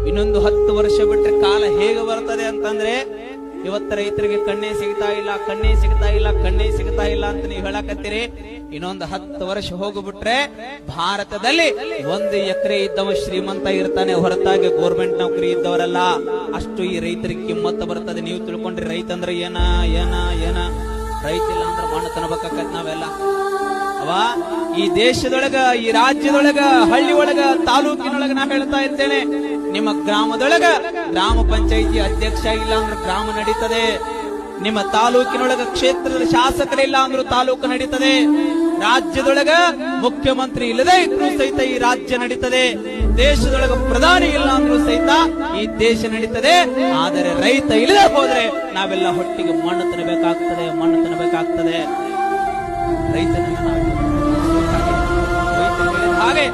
ಇನ್ನೊಂದು 10 ವರ್ಷ ಬಿಟ್ರೆ ಕಾಲ ಹೇಗೆ ಬರ್ತದೆ ಅಂತಂದ್ರೆ, ಇವತ್ತು ರೈತರಿಗೆ ಕಣ್ಣೇ ಸಿಗ್ತಾ ಇಲ್ಲ, ಕಣ್ಣೇ ಸಿಗ್ತಾ ಇಲ್ಲ, ಕಣ್ಣೇ ಸಿಗ್ತಾ ಇಲ್ಲ ಅಂತ ನೀವು ಹೇಳಕತ್ತೀರಿ. ಇನ್ನೊಂದು 10 ವರ್ಷ ಹೋಗ್ಬಿಟ್ರೆ ಭಾರತದಲ್ಲಿ 1 ಎಕರೆ ಇದ್ದವ ಶ್ರೀಮಂತ ಇರ್ತಾನೆ, ಹೊರತಾಗಿ ಗೋರ್ಮೆಂಟ್ ನೌಕರಿ ಇದ್ದವರಲ್ಲ. ಅಷ್ಟು ಈ ರೈತರಿಗೆ ಕಿಮ್ಮತ್ತು ಬರ್ತದೆ. ನೀವು ತಿಳ್ಕೊಂಡ್ರಿ ರೈತ ಅಂದ್ರೆ ಏನ ಏನ ಏನ ರೈತ ಇಲ್ಲ ಅಂದ್ರೆ ಮಣ್ಣು ತನಬೇಕಾಗತ್ ನಾವೆಲ್ಲ ಅವಾ. ಈ ದೇಶದೊಳಗ, ಈ ರಾಜ್ಯದೊಳಗ, ಹಳ್ಳಿ ಒಳಗ, ತಾಲೂಕಿನೊಳಗ ನಾ ಹೇಳ್ತಾ ಇದ್ದೇನೆ, ನಿಮ್ಮ ಗ್ರಾಮದೊಳಗ ಗ್ರಾಮ ಪಂಚಾಯಿತಿ ಅಧ್ಯಕ್ಷ ಇಲ್ಲ ಅಂದ್ರೆ ಗ್ರಾಮ ನಡೀತದೆ. ನಿಮ್ಮ ತಾಲೂಕಿನೊಳಗ ಕ್ಷೇತ್ರದ ಶಾಸಕರಿಲ್ಲ ಅಂದ್ರೂ ತಾಲೂಕು ನಡೀತದೆ. ರಾಜ್ಯದೊಳಗ ಮುಖ್ಯಮಂತ್ರಿ ಇಲ್ಲದೆ ಇದ್ರೂ ಸಹಿತ ಈ ರಾಜ್ಯ ನಡೀತದೆ. ದೇಶದೊಳಗ ಪ್ರಧಾನಿ ಇಲ್ಲ ಅಂದ್ರೂ ಸಹಿತ ಈ ದೇಶ ನಡೀತದೆ. ಆದರೆ ರೈತ ಇಲ್ಲದೆ ಹೋದ್ರೆ ನಾವೆಲ್ಲ ಹೊಟ್ಟಿಗೆ ಮಣ್ಣು ತಿನ್ನಬೇಕಾಗ್ತದೆ, ಮಣ್ಣು ತಿನ್ನಬೇಕಾಗ್ತದೆ. ರೈತನ ಹಾಗೆ